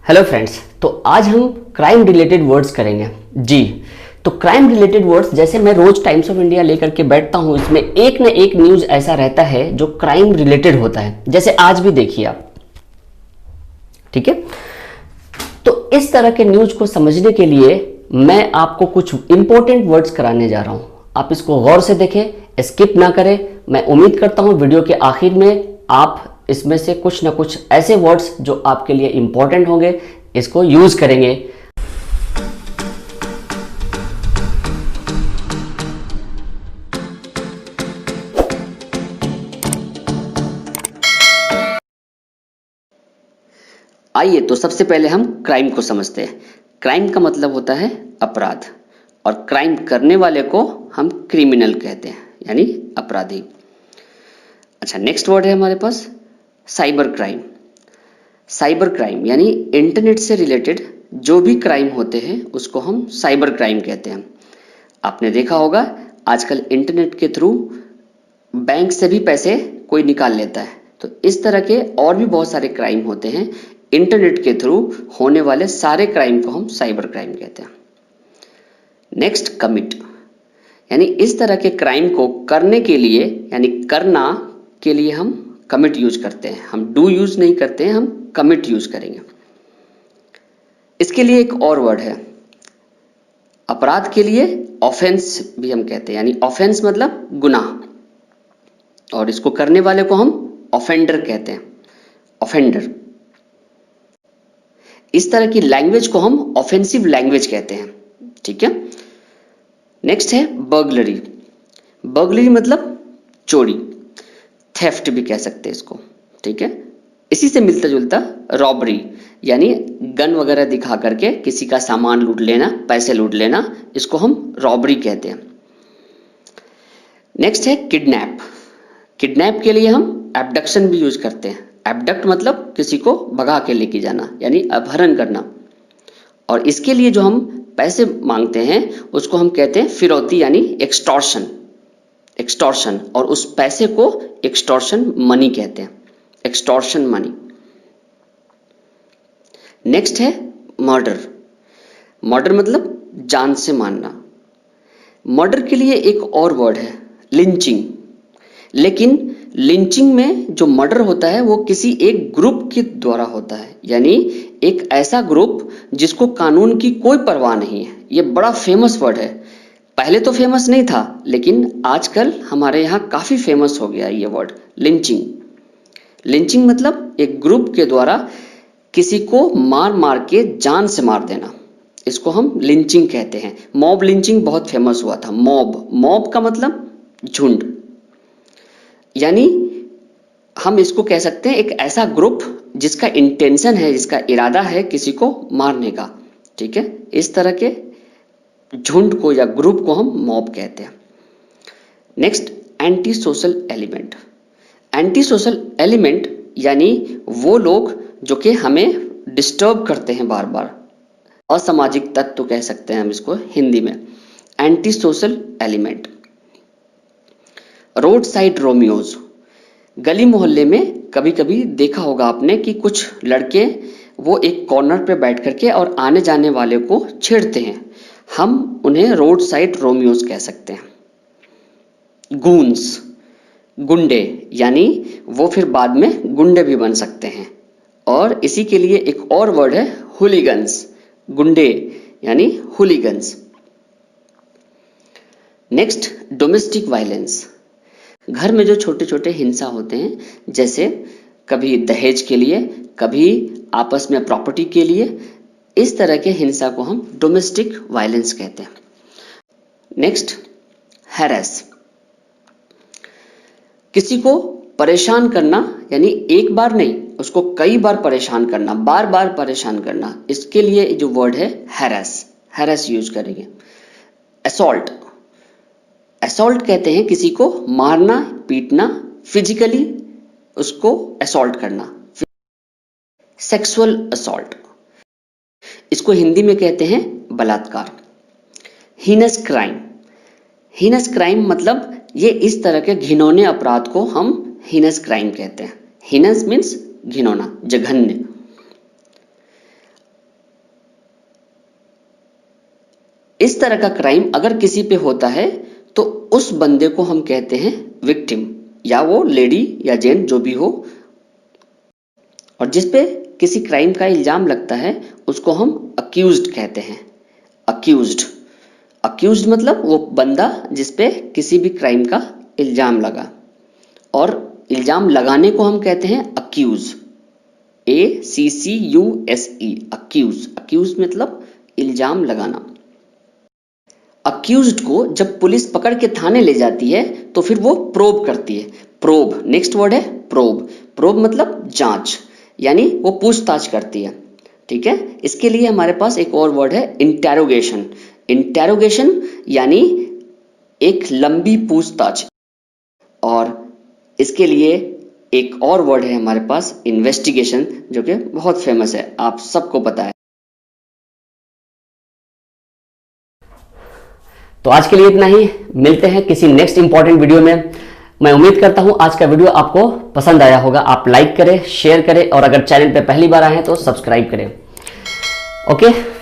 Hello friends, तो आज हम क्राइम रिलेटेड वर्ड्स करेंगे जी। तो क्राइम रिलेटेड वर्ड्स, जैसे मैं रोज टाइम्स ऑफ इंडिया लेकर के बैठता हूं, इसमें एक न एक न्यूज ऐसा रहता है जो क्राइम रिलेटेड होता है, जैसे आज भी देखिए आप। ठीक है, तो इस तरह के न्यूज को समझने के लिए मैं आपको कुछ इंपॉर्टेंट वर्ड्स कराने जा रहा हूं। आप इसको गौर से देखें, स्किप ना करें। मैं उम्मीद करता हूं वीडियो के आखिर में आप इसमें से कुछ ना कुछ ऐसे वर्ड्स जो आपके लिए इंपॉर्टेंट होंगे, इसको यूज करेंगे। आइए, तो सबसे पहले हम क्राइम को समझते हैं। क्राइम का मतलब होता है अपराध, और क्राइम करने वाले को हम क्रिमिनल कहते हैं, यानी अपराधी। अच्छा, नेक्स्ट वर्ड है हमारे पास साइबर क्राइम। साइबर क्राइम यानी इंटरनेट से रिलेटेड जो भी क्राइम होते हैं उसको हम साइबर क्राइम कहते हैं। आपने देखा होगा आजकल इंटरनेट के थ्रू बैंक से भी पैसे कोई निकाल लेता है। तो इस तरह के और भी बहुत सारे क्राइम होते हैं। इंटरनेट के थ्रू होने वाले सारे क्राइम को हम साइबर क्राइम कहते हैं। नेक्स्ट, कमिट, यानी इस तरह के क्राइम को करने के लिए, यानी करना के लिए हम कमिट यूज करते हैं। हम डू यूज नहीं करते हैं, हम कमिट यूज करेंगे। इसके लिए एक और वर्ड है, अपराध के लिए ऑफेंस भी हम कहते हैं, यानी ऑफेंस मतलब गुनाह, और इसको करने वाले को हम ऑफेंडर कहते हैं, ऑफेंडर। इस तरह की लैंग्वेज को हम ऑफेंसिव लैंग्वेज कहते हैं। ठीक है, नेक्स्ट है बर्गलरी। बर्गलरी मतलब चोरी, थेफ्ट भी कह सकते हैं इसको। ठीक है, इसी से मिलता जुलता रॉबरी, यानी गन वगैरह दिखा करके किसी का सामान लूट लेना, पैसे लूट लेना, इसको हम रॉबरी कहते हैं। नेक्स्ट है किडनैप। किडनैप के लिए हम एब्डक्शन भी यूज करते हैं। एब्डक्ट मतलब किसी को भगा के लेके जाना, यानी अपहरण करना। और इसके लिए जो हम पैसे मांगते हैं उसको हम कहते हैं फिरौती, यानी एक्सटॉर्शन। एक्सटॉर्शन, और उस पैसे को एक्सटॉर्शन मनी कहते हैं, एक्सटॉर्शन मनी। नेक्स्ट है मर्डर। मर्डर मतलब जान से मारना। मर्डर के लिए एक और वर्ड है लिंचिंग। लेकिन लिंचिंग में जो मर्डर होता है वो किसी एक ग्रुप के द्वारा होता है, यानी एक ऐसा ग्रुप जिसको कानून की कोई परवाह नहीं है। ये बड़ा फेमस वर्ड है। पहले तो फेमस नहीं था, लेकिन आजकल हमारे यहाँ काफी फेमस हो गया ये वर्ड, लिंचिंग। लिंचिंग मतलब एक ग्रुप के द्वारा किसी को मार मार के जान से मार देना, इसको हम लिंचिंग कहते हैं। मॉब लिंचिंग बहुत फेमस हुआ था। मॉब, मॉब का मतलब झुंड, यानी हम इसको कह सकते हैं एक ऐसा ग्रुप जिसका इंटेंशन है, जिसका इरादा है किसी को मारने का। ठीक है, इस तरह के झुंड को या ग्रुप को हम मॉब कहते हैं। Next, anti social element. Anti social element यानी वो लोग जो कि हमें डिस्टर्ब करते हैं बार बार, असामाजिक तत्व कह सकते हैं हम इसको हिंदी में, anti social element. Road side Romeo's. गली मोहल्ले में कभी कभी देखा होगा आपने कि कुछ लड़के वो एक कॉर्नर पे बैठ करके और आने जाने वाले को छेड़ते हैं। हम उन्हें रोड साइड रोमियोज कह सकते हैं। गूंस, गुंडे, यानी वो फिर बाद में गुंडे भी बन सकते हैं। और इसी के लिए एक और वर्ड है हुलीगन्स। गुंडे यानी हुलीगन्स। Next, domestic violence. घर में जो छोटे छोटे हिंसा होते हैं, जैसे कभी दहेज के लिए, कभी आपस में प्रॉपर्टी के लिए, इस तरह के हिंसा को हम डोमेस्टिक वायलेंस कहते हैं। Next, harass. किसी को परेशान करना, यानी एक बार नहीं, उसको कई बार परेशान करना, बार बार परेशान करना, इसके लिए जो वर्ड है हैरेस, हैरेस यूज करेंगे। असॉल्ट। असॉल्ट कहते हैं किसी को मारना, पीटना, फिजिकली उसको असॉल्ट करना। सेक्सुअल असॉल्ट, इसको हिंदी में कहते हैं बलात्कार। Heinous crime. हीनस क्राइम मतलब ये इस तरह के घिनौने अपराध को हम हीनस क्राइम कहते हैं। हीनस मीन्स घिनौना, जघन्य। इस तरह का क्राइम अगर किसी पे होता है तो उस बंदे को हम कहते हैं विक्टिम, या वो लेडी या जेंट जो भी हो, और जिस पे किसी क्राइम का इल्जाम लगता है उसको हम अक्यूज्ड कहते हैं। अक्यूज्ड, अक्यूज्ड मतलब वो बंदा जिस पे किसी भी क्राइम का इल्जाम लगा, और इल्जाम लगाने को हम कहते हैं अक्यूज, ACCUSE, अक्यूज। अक्यूज मतलब इल्जाम लगाना। अक्यूज्ड को जब पुलिस पकड़ के थाने ले जाती है तो फिर वो प्रोब करती है। प्रोब, नेक्स्ट वर्ड है प्रोब। प्रोब मतलब जांच, यानी वो पूछताछ करती है। ठीक है, इसके लिए हमारे पास एक और वर्ड है इंटेरोगेशन। इंटेरोगेशन यानी एक लंबी पूछताछ, और इसके लिए एक और वर्ड है हमारे पास इन्वेस्टिगेशन, जो कि बहुत फेमस है, आप सबको पता है। तो आज के लिए इतना ही, मिलते हैं किसी नेक्स्ट इंपॉर्टेंट वीडियो में। मैं उम्मीद करता हूं आज का वीडियो आपको पसंद आया होगा। आप लाइक करें, शेयर करें, और अगर चैनल पे पहली बार आए हैं तो सब्सक्राइब करें। ओके।